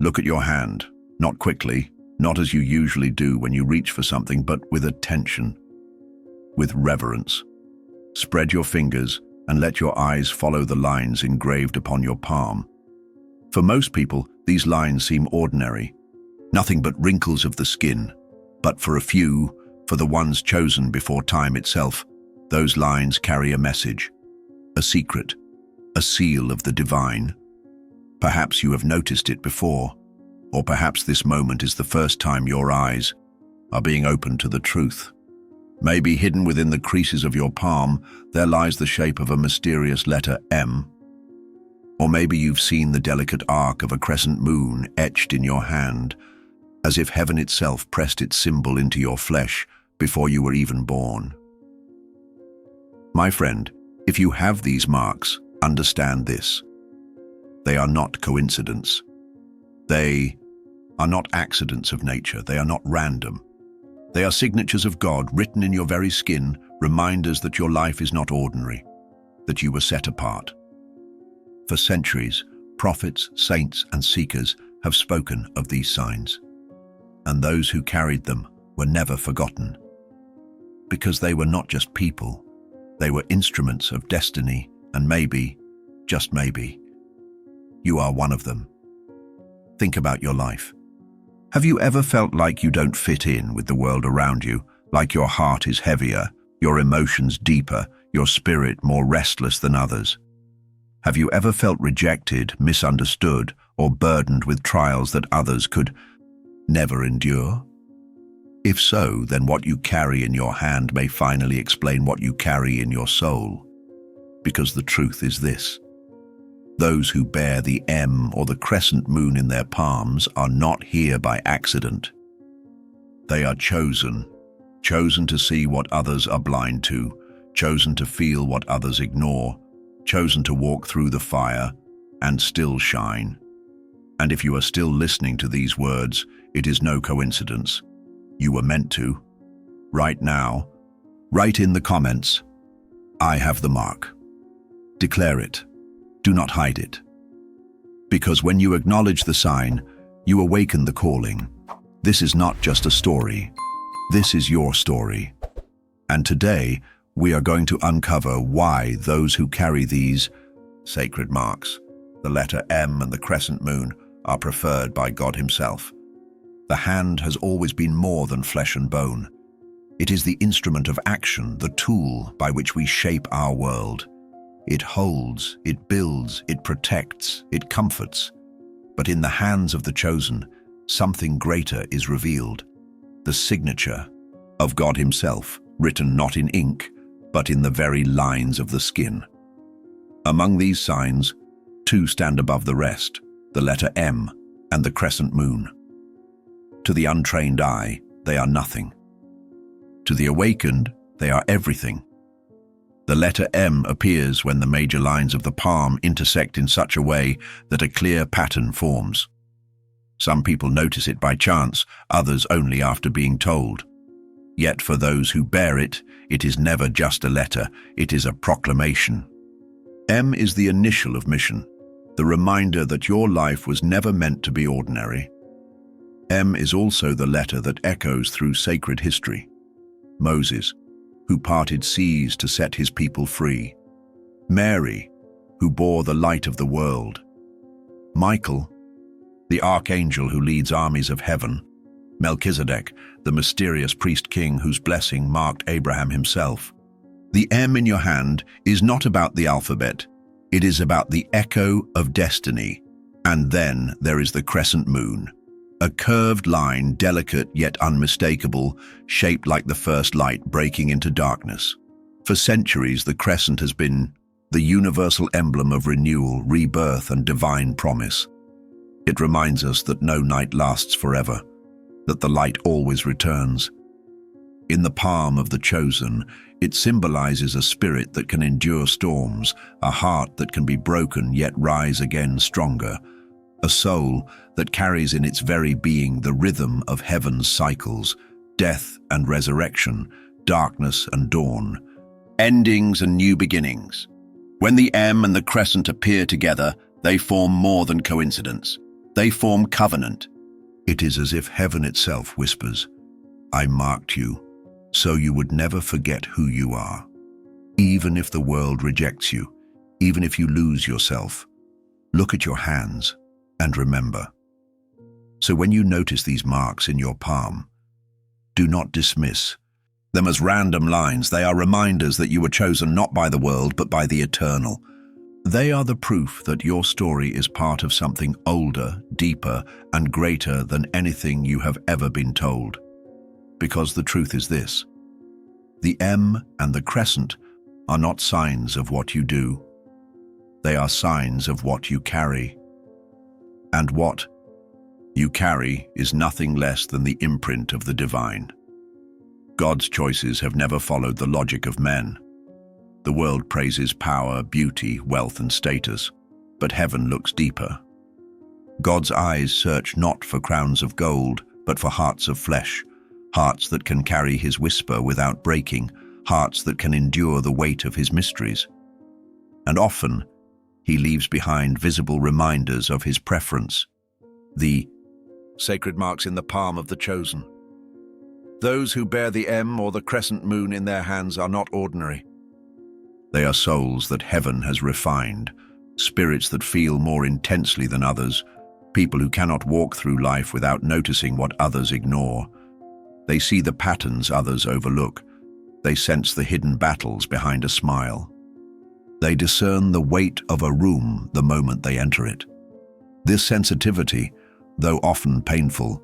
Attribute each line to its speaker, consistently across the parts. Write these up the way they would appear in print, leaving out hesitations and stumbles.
Speaker 1: Look at your hand, not quickly, not as you usually do when you reach for something, but with attention, with reverence. Spread your fingers and let your eyes follow the lines engraved upon your palm. For most people, these lines seem ordinary, nothing but wrinkles of the skin. But for a few, for the ones chosen before time itself, those lines carry a message, a secret, a seal of the divine. Perhaps you have noticed it before, or perhaps this moment is the first time your eyes are being opened to the truth. Maybe hidden within the creases of your palm, there lies the shape of a mysterious letter M. Or maybe you've seen the delicate arc of a crescent moon etched in your hand, as if heaven itself pressed its symbol into your flesh before you were even born. My friend, if you have these marks, understand this. They are not coincidence. They are not accidents of nature. They are not random. They are signatures of God written in your very skin, reminders that your life is not ordinary, that you were set apart. For centuries, prophets, saints, and seekers have spoken of these signs, and those who carried them were never forgotten. Because they were not just people, they were instruments of destiny, and maybe, just maybe, you are one of them. Think about your life. Have you ever felt like you don't fit in with the world around you, like your heart is heavier, your emotions deeper, your spirit more restless than others? Have you ever felt rejected, misunderstood, or burdened with trials that others could never endure? If so, then what you carry in your hand may finally explain what you carry in your soul. Because the truth is this: those who bear the M or the crescent moon in their palms are not here by accident. They are chosen to see what others are blind to, chosen to feel what others ignore, chosen to walk through the fire and still shine. And if you are still listening to these words, it is no coincidence. You were meant to. Right now, write in the comments, "I have the mark." Declare it. Do not hide it. Because when you acknowledge the sign, you awaken the calling. This is not just a story. This is your story. And today, we are going to uncover why those who carry these sacred marks, the letter M and the crescent moon, are preferred by God Himself. The hand has always been more than flesh and bone. It is the instrument of action, the tool by which we shape our world. It holds, it builds, it protects, it comforts. But in the hands of the chosen, something greater is revealed. The signature of God Himself, written not in ink, but in the very lines of the skin. Among these signs, two stand above the rest, the letter M and the crescent moon. To the untrained eye, they are nothing. To the awakened, they are everything. The letter M appears when the major lines of the palm intersect in such a way that a clear pattern forms. Some people notice it by chance, others only after being told. Yet for those who bear it, it is never just a letter, it is a proclamation. M is the initial of mission, the reminder that your life was never meant to be ordinary. M is also the letter that echoes through sacred history. Moses, who parted seas to set his people free. Mary, who bore the light of the world. Michael, the archangel who leads armies of heaven. Melchizedek, the mysterious priest-king whose blessing marked Abraham himself. The M in your hand is not about the alphabet. It is about the echo of destiny. And then there is the crescent moon. A curved line, delicate yet unmistakable, shaped like the first light breaking into darkness. For centuries, the crescent has been the universal emblem of renewal, rebirth, and divine promise. It reminds us that no night lasts forever, that the light always returns. In the palm of the chosen, it symbolizes a spirit that can endure storms, a heart that can be broken yet rise again stronger, a soul that carries in its very being the rhythm of heaven's cycles, death and resurrection, darkness and dawn, endings and new beginnings. When the M and the crescent appear together, they form more than coincidence. They form covenant. It is as if heaven itself whispers, "I marked you, so you would never forget who you are. Even if the world rejects you, even if you lose yourself, look at your hands and remember." So when you notice these marks in your palm, do not dismiss them as random lines. They are reminders that you were chosen not by the world, but by the eternal. They are the proof that your story is part of something older, deeper, and greater than anything you have ever been told. Because the truth is this: the M and the crescent are not signs of what you do. They are signs of what you carry. And what you carry is nothing less than the imprint of the divine. God's choices have never followed the logic of men. The world praises power, beauty, wealth, and status, but heaven looks deeper. God's eyes search not for crowns of gold, but for hearts of flesh, hearts that can carry his whisper without breaking, hearts that can endure the weight of his mysteries. And often, he leaves behind visible reminders of his preference, the sacred marks in the palm of the chosen. Those who bear the M or the crescent moon in their hands are not ordinary. They are souls that heaven has refined, spirits that feel more intensely than others, people who cannot walk through life without noticing what others ignore. They see the patterns others overlook. They sense the hidden battles behind a smile. They discern the weight of a room the moment they enter it. This sensitivity, though often painful,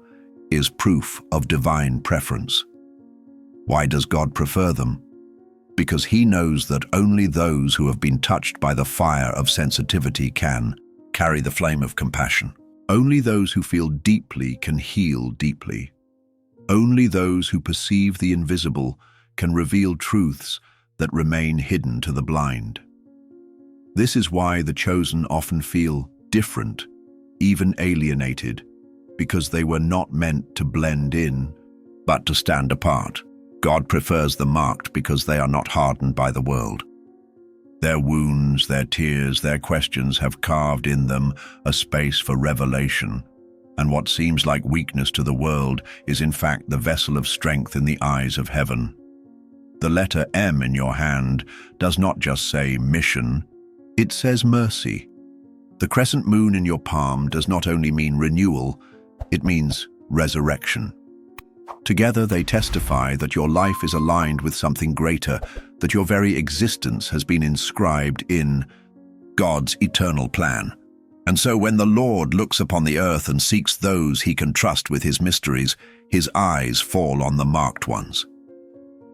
Speaker 1: is proof of divine preference. Why does God prefer them? Because he knows that only those who have been touched by the fire of sensitivity can carry the flame of compassion. Only those who feel deeply can heal deeply. Only those who perceive the invisible can reveal truths that remain hidden to the blind. This is why the chosen often feel different, even alienated, because they were not meant to blend in, but to stand apart. God prefers the marked because they are not hardened by the world. Their wounds, their tears, their questions have carved in them a space for revelation, and what seems like weakness to the world is in fact the vessel of strength in the eyes of heaven. The letter M in your hand does not just say mission, it says mercy. The crescent moon in your palm does not only mean renewal, it means resurrection. Together they testify that your life is aligned with something greater, that your very existence has been inscribed in God's eternal plan. And so when the Lord looks upon the earth and seeks those he can trust with his mysteries, his eyes fall on the marked ones.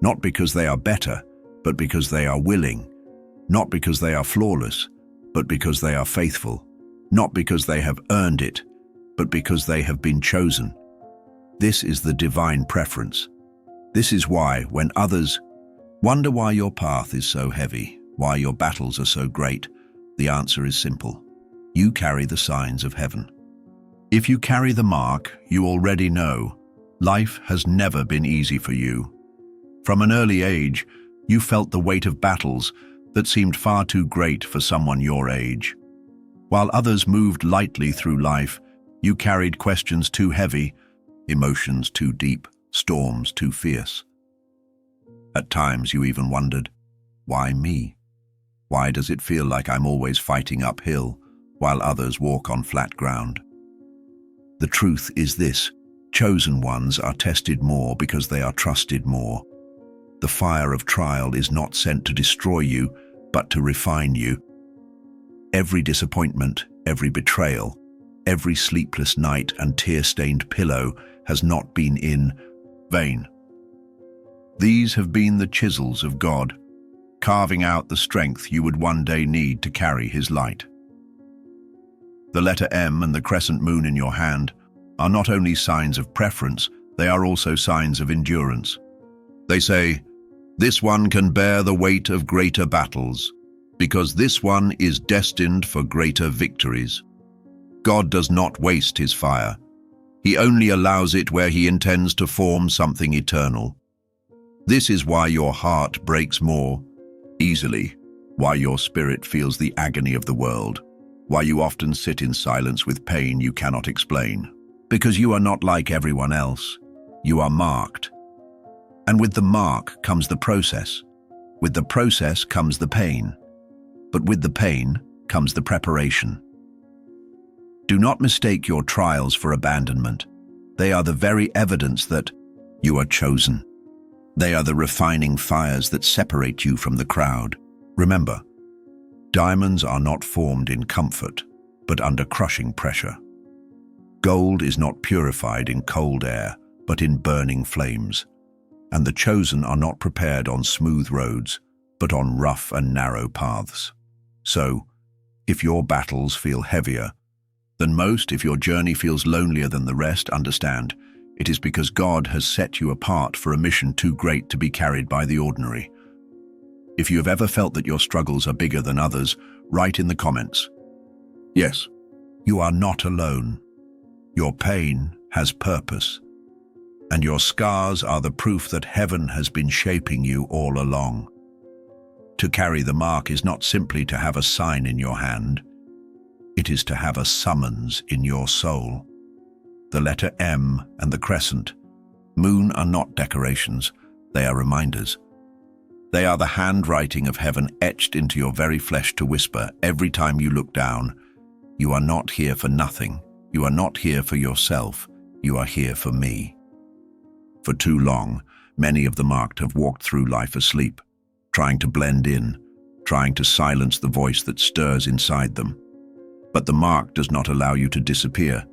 Speaker 1: Not because they are better, but because they are willing. Not because they are flawless, but because they are faithful. Not because they have earned it, but because they have been chosen. This is the divine preference. This is why, when others wonder why your path is so heavy, why your battles are so great, the answer is simple. You carry the signs of heaven. If you carry the mark, you already know life has never been easy for you. From an early age, you felt the weight of battles that seemed far too great for someone your age. While others moved lightly through life, you carried questions too heavy, emotions too deep, storms too fierce. At times you even wondered, why me? Why does it feel like I'm always fighting uphill while others walk on flat ground? The truth is this: chosen ones are tested more because they are trusted more. The fire of trial is not sent to destroy you, but to refine you. Every disappointment, every betrayal, every sleepless night and tear-stained pillow has not been in vain. These have been the chisels of God, carving out the strength you would one day need to carry his light. The letter M and the crescent moon in your hand are not only signs of preference, they are also signs of endurance. They say, this one can bear the weight of greater battles, because this one is destined for greater victories. God does not waste his fire. He only allows it where he intends to form something eternal. This is why your heart breaks more easily, why your spirit feels the agony of the world. why you often sit in silence with pain you cannot explain. Because you are not like everyone else. You are marked. And with the mark comes the process. With the process comes the pain. But with the pain comes the preparation. Do not mistake your trials for abandonment. They are the very evidence that you are chosen. They are the refining fires that separate you from the crowd. Remember, diamonds are not formed in comfort, but under crushing pressure. Gold is not purified in cold air, but in burning flames. And the chosen are not prepared on smooth roads, but on rough and narrow paths. So, if your battles feel heavier than most, if your journey feels lonelier than the rest, understand, it is because God has set you apart for a mission too great to be carried by the ordinary. If you have ever felt that your struggles are bigger than others, write in the comments. Yes, you are not alone. Your pain has purpose, and your scars are the proof that heaven has been shaping you all along. To carry the mark is not simply to have a sign in your hand. It is to have a summons in your soul. The letter M and the crescent, moon, are not decorations, they are reminders. They are the handwriting of heaven etched into your very flesh to whisper every time you look down, you are not here for nothing. You are not here for yourself. You are here for me. For too long, many of the marked have walked through life asleep, trying to blend in, trying to silence the voice that stirs inside them. But the mark does not allow you to disappear.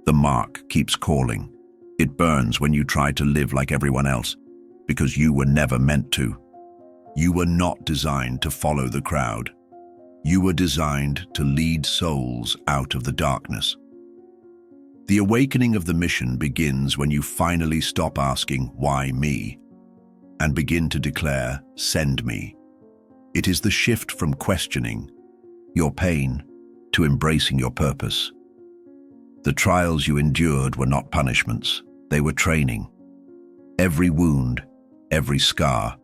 Speaker 1: The mark keeps calling. It burns when you try to live like everyone else, because you were never meant to. You were not designed to follow the crowd. You were designed to lead souls out of the darkness. The awakening of the mission begins when you finally stop asking, "Why me?" and begin to declare, "Send me." It is the shift from questioning your pain to embracing your purpose. The trials you endured were not punishments, they were training. Every wound, every scar,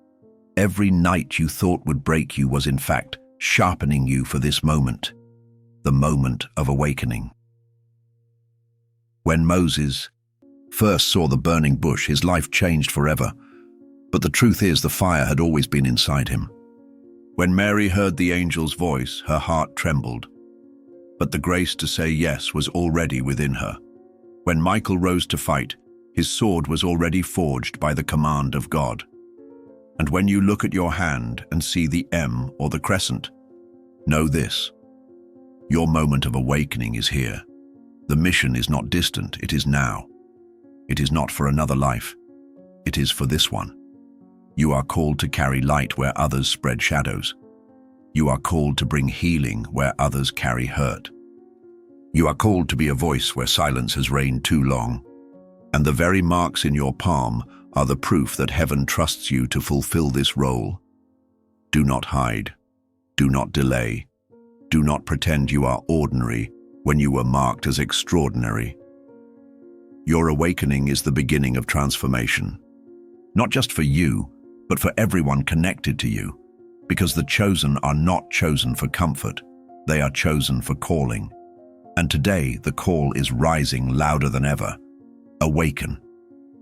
Speaker 1: every night you thought would break you was in fact sharpening you for this moment, the moment of awakening. When Moses first saw the burning bush, his life changed forever. But the truth is, the fire had always been inside him. When Mary heard the angel's voice, her heart trembled. But the grace to say yes was already within her. When Michael rose to fight, his sword was already forged by the command of God. And when you look at your hand and see the M or the crescent, know this: your moment of awakening is here. The mission is not distant, it is now. It is not for another life, it is for this one. You are called to carry light where others spread shadows. You are called to bring healing where others carry hurt. You are called to be a voice where silence has reigned too long. And the very marks in your palm are the proof that heaven trusts you to fulfill this role. Do not hide. Do not delay. Do not pretend you are ordinary when you were marked as extraordinary. Your awakening is the beginning of transformation. Not just for you, but for everyone connected to you. Because the chosen are not chosen for comfort, they are chosen for calling. And today the call is rising louder than ever. Awaken.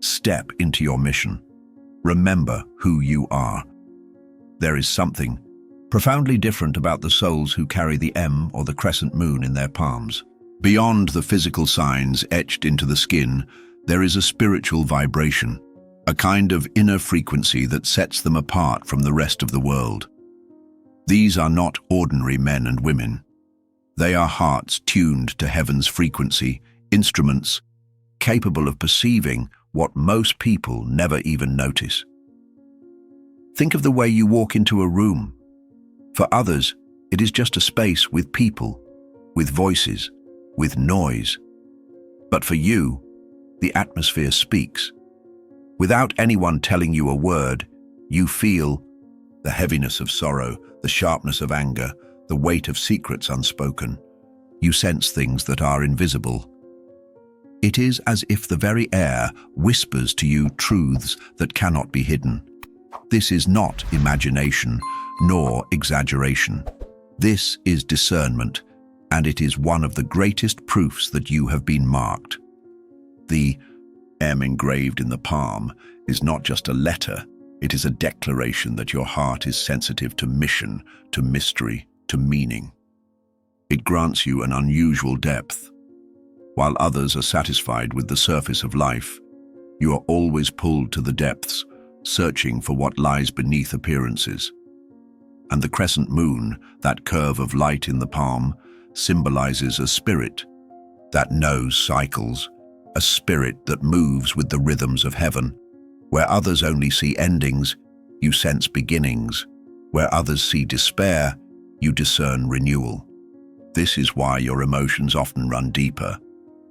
Speaker 1: Step into your mission. Remember who you are. There is something profoundly different about the souls who carry the M or the crescent moon in their palms. Beyond the physical signs etched into the skin, there is a spiritual vibration, a kind of inner frequency that sets them apart from the rest of the world. These are not ordinary men and women. They are hearts tuned to heaven's frequency, instruments capable of perceiving what most people never even notice. Think of the way you walk into a room. For others, it is just a space with people, with voices, with noise. But for you, the atmosphere speaks. Without anyone telling you a word, you feel the heaviness of sorrow, the sharpness of anger, the weight of secrets unspoken. You sense things that are invisible. It is as if the very air whispers to you truths that cannot be hidden. This is not imagination, nor exaggeration. This is discernment, and it is one of the greatest proofs that you have been marked. The M engraved in the palm is not just a letter, it is a declaration that your heart is sensitive to mission, to mystery, to meaning. It grants you an unusual depth. While others are satisfied with the surface of life, you are always pulled to the depths, searching for what lies beneath appearances. And the crescent moon, that curve of light in the palm, symbolizes a spirit that knows cycles, a spirit that moves with the rhythms of heaven. Where others only see endings, you sense beginnings. Where others see despair, you discern renewal. This is why your emotions often run deeper,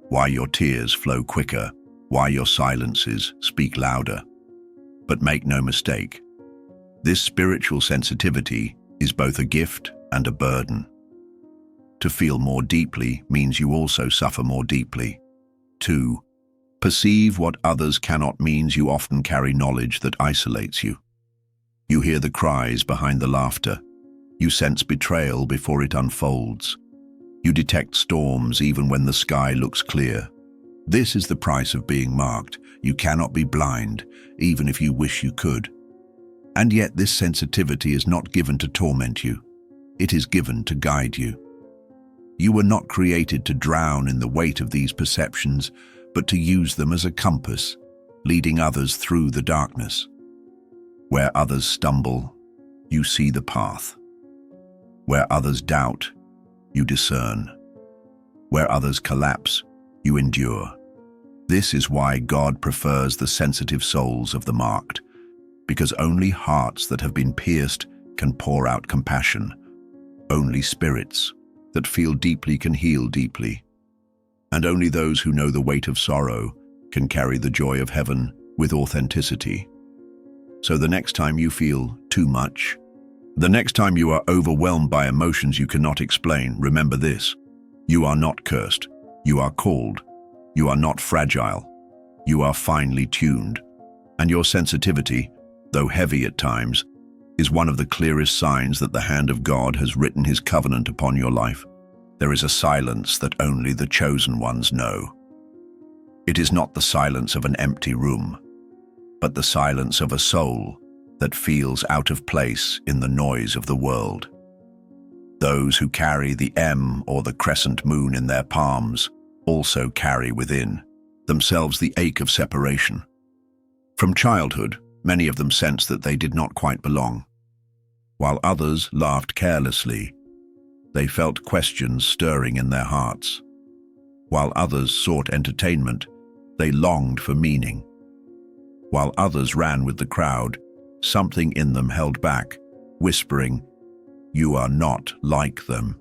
Speaker 1: why your tears flow quicker, why your silences speak louder. But make no mistake, this spiritual sensitivity is both a gift and a burden. To feel more deeply means you also suffer more deeply. To perceive what others cannot means you often carry knowledge that isolates you. You hear the cries behind the laughter. You sense betrayal before it unfolds. You detect storms even when the sky looks clear. This is the price of being marked. You cannot be blind, even if you wish you could. And yet this sensitivity is not given to torment you. It is given to guide you. You were not created to drown in the weight of these perceptions, but to use them as a compass, leading others through the darkness. Where others stumble, you see the path. Where others doubt, you discern. Where others collapse, you endure. This is why God prefers the sensitive souls of the marked, because only hearts that have been pierced can pour out compassion. Only spirits that feel deeply can heal deeply. And only those who know the weight of sorrow can carry the joy of heaven with authenticity. So the next time you feel too much, the next time you are overwhelmed by emotions you cannot explain, remember this: you are not cursed, you are called, you are not fragile, you are finely tuned. And your sensitivity, though heavy at times, is one of the clearest signs that the hand of God has written his covenant upon your life. There is a silence that only the chosen ones know. It is not the silence of an empty room, but the silence of a soul that feels out of place in the noise of the world. Those who carry the M or the crescent moon in their palms also carry within themselves the ache of separation. From childhood, many of them sensed that they did not quite belong. While others laughed carelessly, they felt questions stirring in their hearts. While others sought entertainment, they longed for meaning. While others ran with the crowd, something in them held back, whispering, "You are not like them.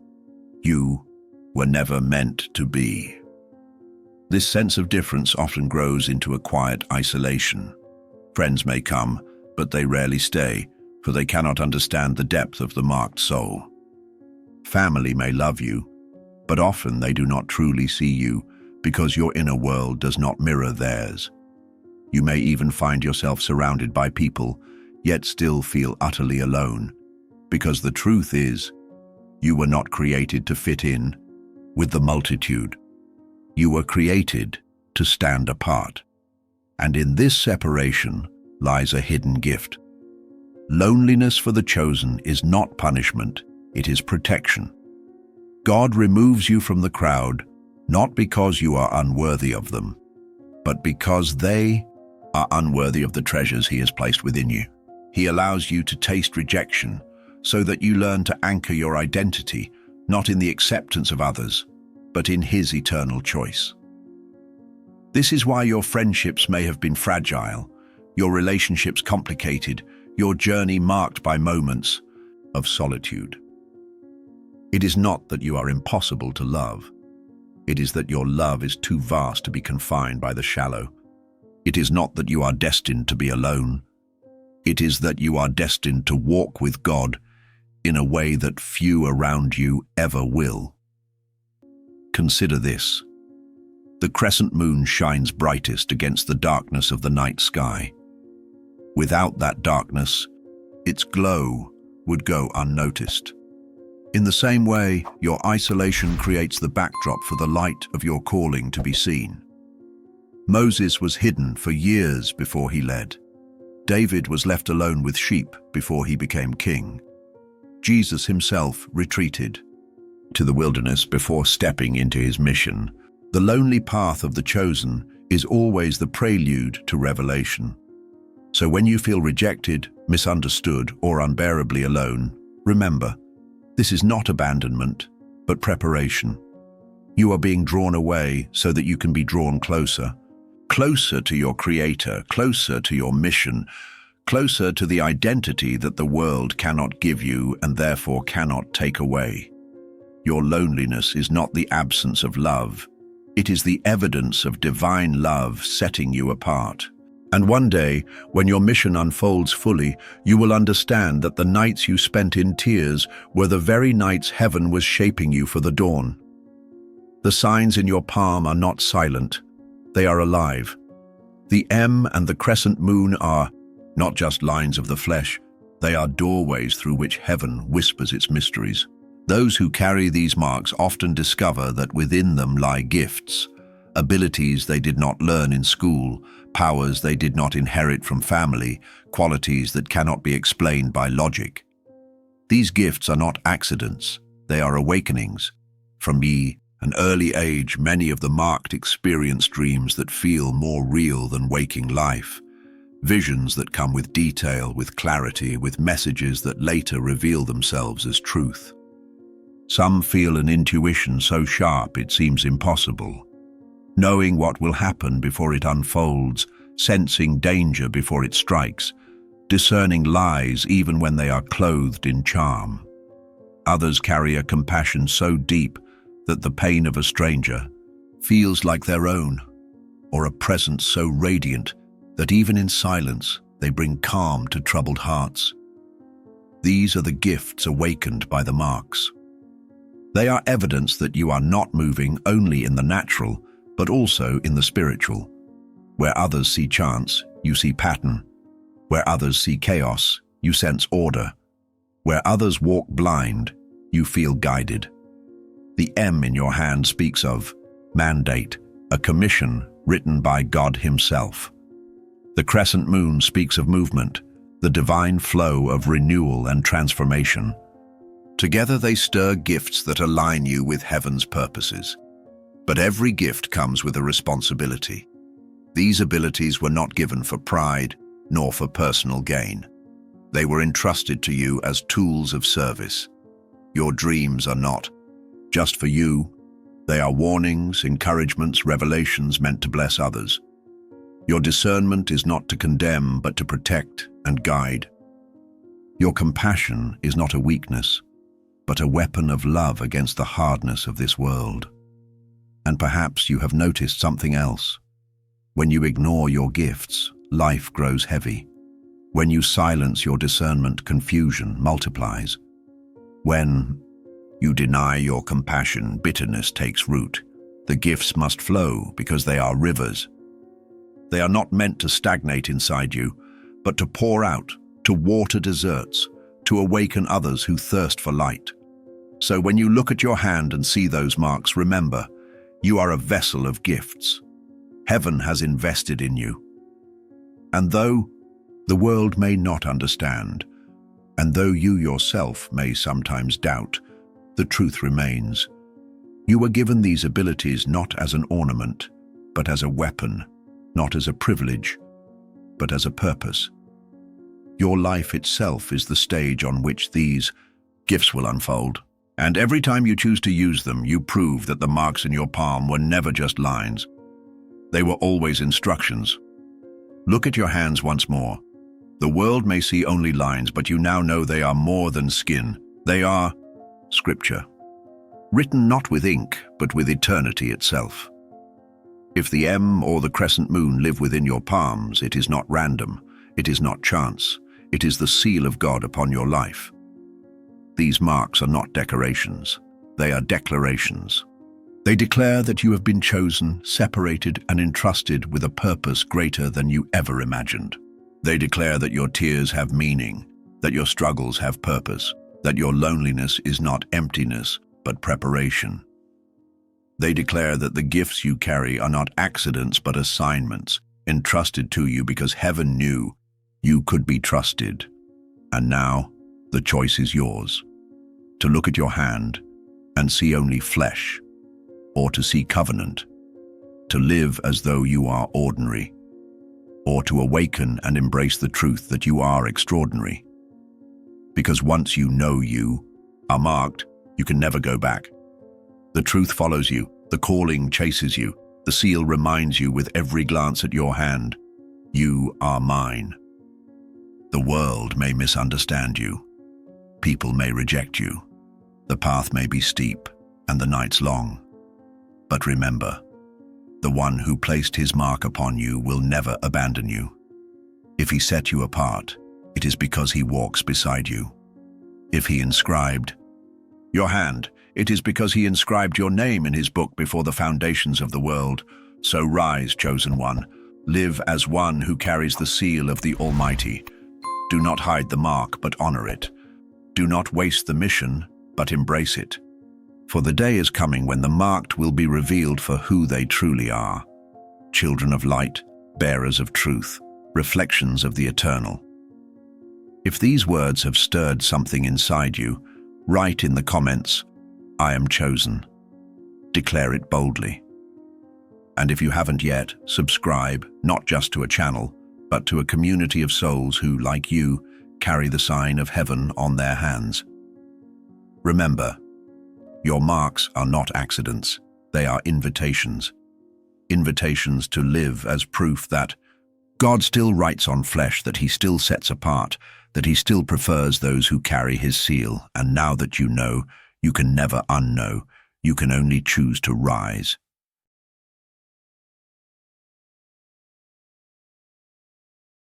Speaker 1: You were never meant to be." This sense of difference often grows into a quiet isolation. Friends may come, but they rarely stay, for they cannot understand the depth of the marked soul. Family may love you, but often they do not truly see you because your inner world does not mirror theirs. You may even find yourself surrounded by people, yet still feel utterly alone, because the truth is, you were not created to fit in with the multitude. You were created to stand apart. And in this separation lies a hidden gift. Loneliness for the chosen is not punishment, it is protection. God removes you from the crowd, not because you are unworthy of them, but because they are unworthy of the treasures he has placed within you. He allows you to taste rejection so that you learn to anchor your identity, not in the acceptance of others, but in his eternal choice. This is why your friendships may have been fragile, your relationships complicated, your journey marked by moments of solitude. It is not that you are impossible to love. It is that your love is too vast to be confined by the shallow. It is not that you are destined to be alone. It is that you are destined to walk with God in a way that few around you ever will. Consider this. The crescent moon shines brightest against the darkness of the night sky. Without that darkness, its glow would go unnoticed. In the same way, your isolation creates the backdrop for the light of your calling to be seen. Moses was hidden for years before he led. David was left alone with sheep before he became king. Jesus himself retreated to the wilderness before stepping into his mission. The lonely path of the chosen is always the prelude to revelation. So when you feel rejected, misunderstood, or unbearably alone, remember, this is not abandonment, but preparation. You are being drawn away so that you can be drawn closer. Closer to your Creator, closer to your mission, closer to the identity that the world cannot give you and therefore cannot take away. Your loneliness is not the absence of love. It is the evidence of divine love setting you apart. And one day, when your mission unfolds fully, you will understand that the nights you spent in tears were the very nights heaven was shaping you for the dawn. The signs in your palm are not silent. They are alive. The M and the crescent moon are not just lines of the flesh, they are doorways through which heaven whispers its mysteries. Those who carry these marks often discover that within them lie gifts, abilities they did not learn in school, powers they did not inherit from family, qualities that cannot be explained by logic. These gifts are not accidents, they are awakenings. From an early age, many of the marked experience dreams that feel more real than waking life. Visions that come with detail, with clarity, with messages that later reveal themselves as truth. Some feel an intuition so sharp it seems impossible. Knowing what will happen before it unfolds, sensing danger before it strikes, discerning lies even when they are clothed in charm. Others carry a compassion so deep that the pain of a stranger feels like their own, or a presence so radiant that even in silence they bring calm to troubled hearts. These are the gifts awakened by the marks. They are evidence that you are not moving only in the natural, but also in the spiritual. Where others see chance, you see pattern. Where others see chaos, you sense order. Where others walk blind, you feel guided. The M in your hand speaks of mandate, a commission written by God Himself. The crescent moon speaks of movement, the divine flow of renewal and transformation. Together they stir gifts that align you with heaven's purposes. But every gift comes with a responsibility. These abilities were not given for pride, nor for personal gain. They were entrusted to you as tools of service. Your dreams are not just for you. They are warnings, encouragements, revelations meant to bless others. Your discernment is not to condemn, but to protect and guide. Your compassion is not a weakness, but a weapon of love against the hardness of this world. And perhaps you have noticed something else. When you ignore your gifts, life grows heavy. When you silence your discernment, confusion multiplies. When you deny your compassion, bitterness takes root. The gifts must flow because they are rivers. They are not meant to stagnate inside you, but to pour out, to water deserts, to awaken others who thirst for light. So when you look at your hand and see those marks, remember, you are a vessel of gifts. Heaven has invested in you. And though the world may not understand, and though you yourself may sometimes doubt, the truth remains. You were given these abilities not as an ornament, but as a weapon, not as a privilege, but as a purpose. Your life itself is the stage on which these gifts will unfold. And every time you choose to use them, you prove that the marks in your palm were never just lines. They were always instructions. Look at your hands once more. The world may see only lines, but you now know they are more than skin. They are scripture, written not with ink, but with eternity itself. If the M or the crescent moon live within your palms, it is not random, it is not chance, it is the seal of God upon your life. These marks are not decorations, they are declarations. They declare that you have been chosen, separated, and entrusted with a purpose greater than you ever imagined. They declare that your tears have meaning, that your struggles have purpose, that your loneliness is not emptiness, but preparation. They declare that the gifts you carry are not accidents but assignments, entrusted to you because heaven knew you could be trusted. And now, the choice is yours. To look at your hand and see only flesh, or to see covenant, to live as though you are ordinary, or to awaken and embrace the truth that you are extraordinary. Because once you know you are marked, you can never go back. The truth follows you, the calling chases you, the seal reminds you with every glance at your hand, you are mine. The world may misunderstand you. People may reject you. The path may be steep and the nights long. But remember, the one who placed his mark upon you will never abandon you. If he set you apart, it is because he walks beside you. If he inscribed your hand, it is because he inscribed your name in his book before the foundations of the world. So rise, chosen one. Live as one who carries the seal of the Almighty. Do not hide the mark, but honor it. Do not waste the mission, but embrace it. For the day is coming when the marked will be revealed for who they truly are. Children of light, bearers of truth, reflections of the eternal. If these words have stirred something inside you, write in the comments, I am chosen. Declare it boldly. And if you haven't yet, subscribe, not just to a channel, but to a community of souls who, like you, carry the sign of heaven on their hands. Remember, your marks are not accidents, they are invitations. Invitations to live as proof that God still writes on flesh, that he still sets apart, that he still prefers those who carry his seal. And now that you know, you can never unknow, you can only choose to rise.